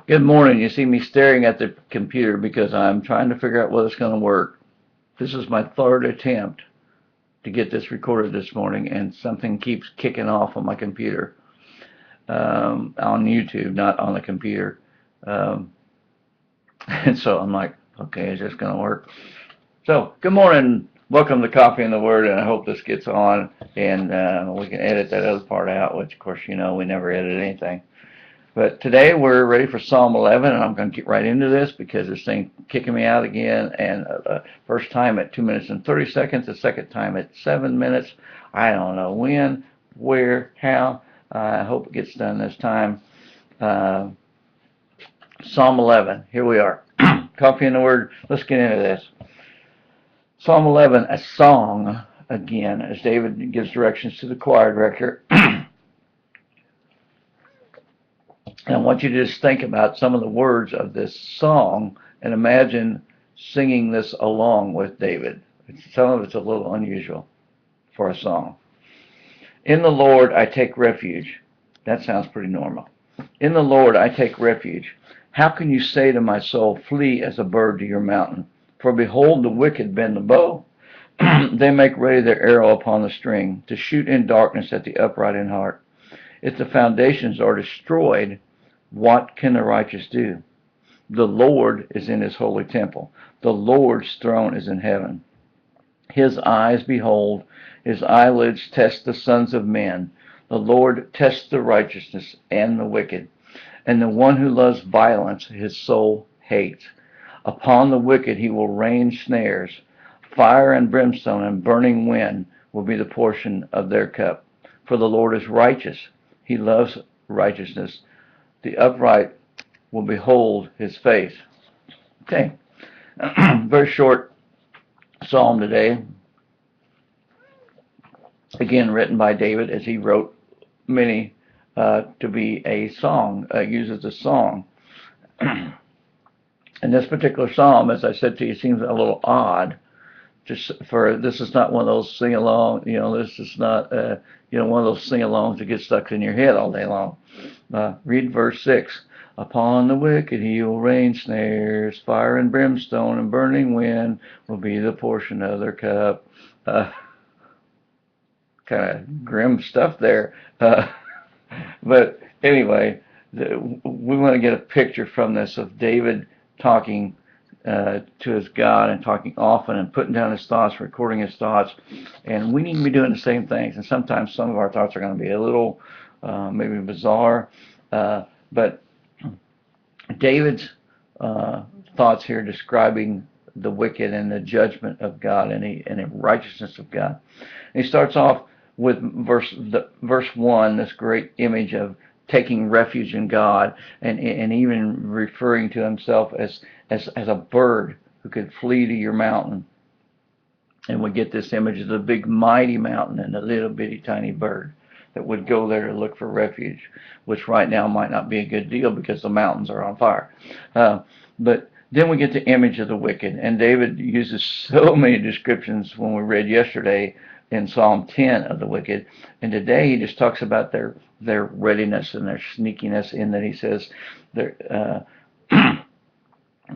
Good morning. You see me staring at the computer because I'm trying to figure out whether it's going to work. This is my third attempt to get this recorded this morning, and something keeps kicking off on my computer, on YouTube, not on the computer. Um, and so I'm like, okay, is this going to work? So, good morning. Welcome to Coffee and the Word, and I hope this gets on, and we can edit that other part out, which, of course, we never edit anything. But today we're ready for Psalm 11, and I'm going to get right into this because this thing kicking me out again. And first time at 2 minutes and 30 seconds, the second time at 7 minutes. I don't know when, where, how. I hope it gets done this time. Psalm 11. Here we are. Coffee and the Word. Let's get into this. Psalm 11, a song again, as David gives directions to the choir director. And I want you to just think about some of the words of this song and imagine singing this along with David. Some of it's a little unusual for a song. In the Lord I take refuge. That sounds pretty normal. In the Lord I take refuge. How can you say to my soul, flee as a bird to your mountain? For behold, the wicked bend the bow. They make ready their arrow upon the string, to shoot in darkness at the upright in heart. If the foundations are destroyed, what can the righteous do? The Lord is in his holy temple. The Lord's throne is in heaven. His eyes behold, his eyelids test the sons of men. The Lord tests the righteousness and the wicked. And the one who loves violence his soul hates. Upon the wicked he will rain snares. Fire and brimstone and burning wind will be the portion of their cup. For the Lord is righteous. He loves righteousness. The upright will behold his face. Okay. Very short psalm today. Again, written by David, as he wrote many to be a song, used as a song. And this particular psalm, as I said to you, seems a little odd. This is not one of those sing-along, this is not, one of those sing-alongs that get stuck in your head all day long. Read verse 6. Upon the wicked he will rain snares, fire and brimstone and burning wind will be the portion of their cup. Kind of grim stuff there. But anyway, we want to get a picture from this of David talking to his God and talking often and putting down his thoughts, recording his thoughts. And we need to be doing the same things. And sometimes some of our thoughts are going to be a little maybe bizarre. But David's thoughts here describing the wicked and the judgment of God and the righteousness of God. And he starts off with verse 1, this great image of taking refuge in God, and even referring to himself as a bird who could flee to your mountain. And we get this image of the big mighty mountain and the little bitty tiny bird that would go there to look for refuge, which right now might not be a good deal because the mountains are on fire. But then we get the image of the wicked, and David uses so many descriptions when we read yesterday in Psalm 10 of the wicked, and today he just talks about their readiness and their sneakiness, in that he says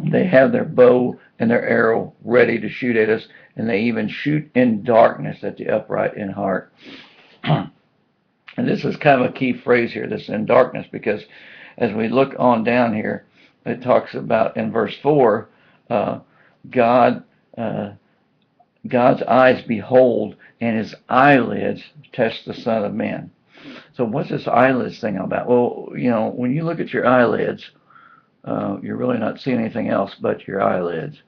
they have their bow and their arrow ready to shoot at us, and they even shoot in darkness at the upright in heart. And this is kind of a key phrase here, this in darkness, because as we look on down here, it talks about in verse 4, God's eyes behold, and his eyelids test the Son of Man. So what's this eyelids thing about? Well, when you look at your eyelids, you're really not seeing anything else but your eyelids.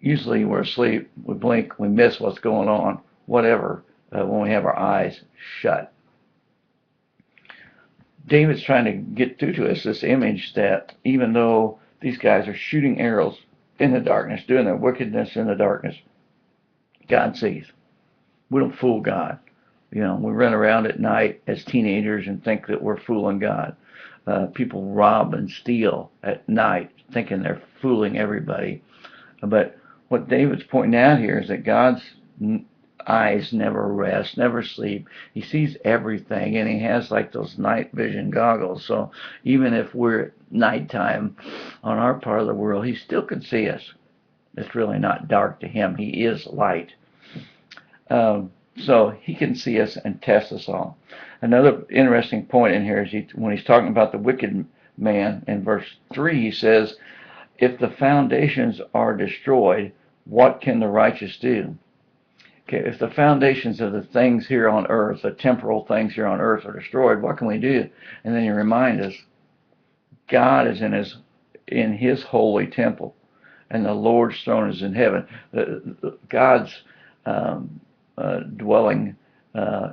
Usually we're asleep, we blink, we miss what's going on, whatever, when we have our eyes shut. David's trying to get through to us this image that even though these guys are shooting arrows in the darkness, doing their wickedness in the darkness, God sees. We don't fool God. We run around at night as teenagers and think that we're fooling God. People rob and steal at night thinking they're fooling everybody. But what David's pointing out here is that God's eyes never rest, never sleep. He sees everything, and he has like those night vision goggles. So even if we're at nighttime on our part of the world, he still can see us. It's really not dark to him. He is light. So he can see us and test us all. Another interesting point in here is when he's talking about the wicked man in verse 3, he says, if the foundations are destroyed, what can the righteous do? Okay, if the foundations of the things here on earth, the temporal things here on earth are destroyed, what can we do? And then you remind us, God is in his holy temple, and the Lord's throne is in heaven. God's dwelling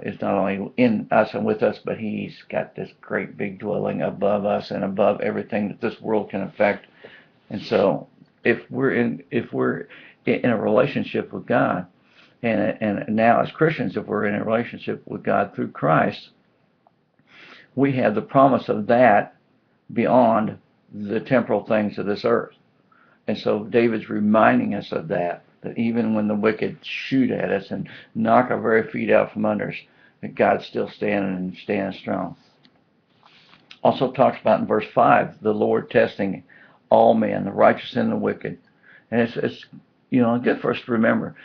is not only in us and with us, but he's got this great big dwelling above us and above everything that this world can affect. And so if we're in a relationship with God, and now as Christians, if we're in a relationship with God through Christ, we have the promise of that beyond the temporal things of this earth. And so David's reminding us of that even when the wicked shoot at us and knock our very feet out from under us, that God's still standing and standing strong. Also talks about in verse 5, the Lord testing all men, the righteous and the wicked. And it's good for us to remember.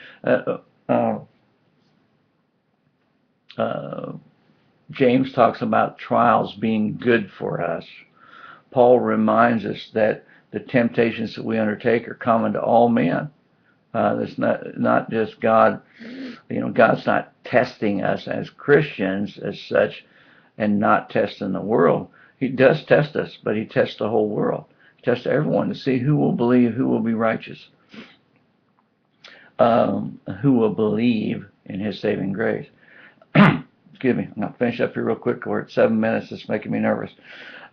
James talks about trials being good for us. Paul reminds us that the temptations that we undertake are common to all men. It's not just God. God's not testing us as Christians as such, and not testing the world. He does test us, but he tests the whole world. He tests everyone to see who will believe, who will be righteous, who will believe in his saving grace. Excuse me. I'm going to finish up here real quick. We're at 7 minutes. It's making me nervous.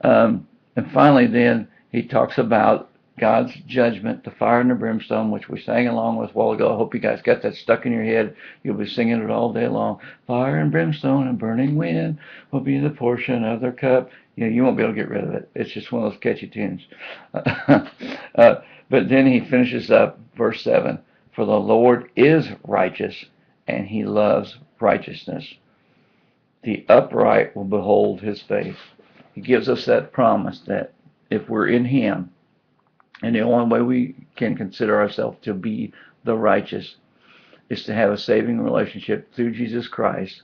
And finally, then, he talks about God's judgment, the fire and the brimstone, which we sang along with a while ago. I hope you guys got that stuck in your head. You'll be singing it all day long. Fire and brimstone and burning wind will be the portion of their cup. You won't be able to get rid of it. It's just one of those catchy tunes. But then he finishes up verse 7. For the Lord is righteous, and he loves righteousness. The upright will behold his face. He gives us that promise that if we're in him, and the only way we can consider ourselves to be the righteous is to have a saving relationship through Jesus Christ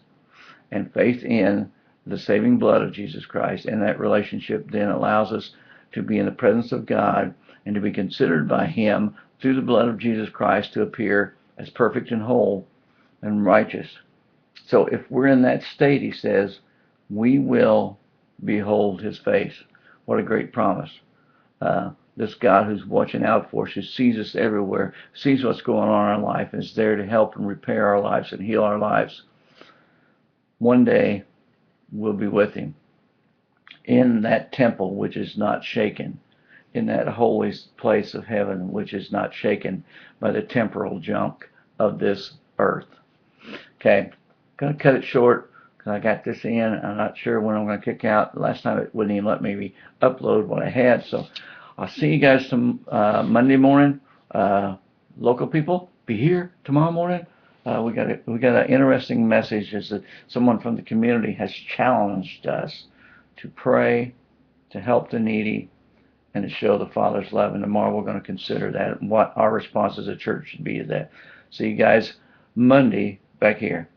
and faith in the saving blood of Jesus Christ. And that relationship then allows us to be in the presence of God and to be considered by him through the blood of Jesus Christ to appear as perfect and whole and righteous. So if we're in that state, he says, we will behold his face. What a great promise. This God who's watching out for us, who sees us everywhere, sees what's going on in our life, and is there to help and repair our lives and heal our lives. One day, we'll be with him in that temple which is not shaken, in that holy place of heaven which is not shaken by the temporal junk of this earth. Okay, going to cut it short because I got this in. I'm not sure when I'm going to kick out. Last time it wouldn't even let me upload what I had, so I'll see you guys Monday morning. Local people, be here tomorrow morning. We got an interesting message. Is that someone from the community has challenged us to pray, to help the needy, and to show the Father's love. And tomorrow we're going to consider that and what our response as a church should be to that. See you guys Monday back here.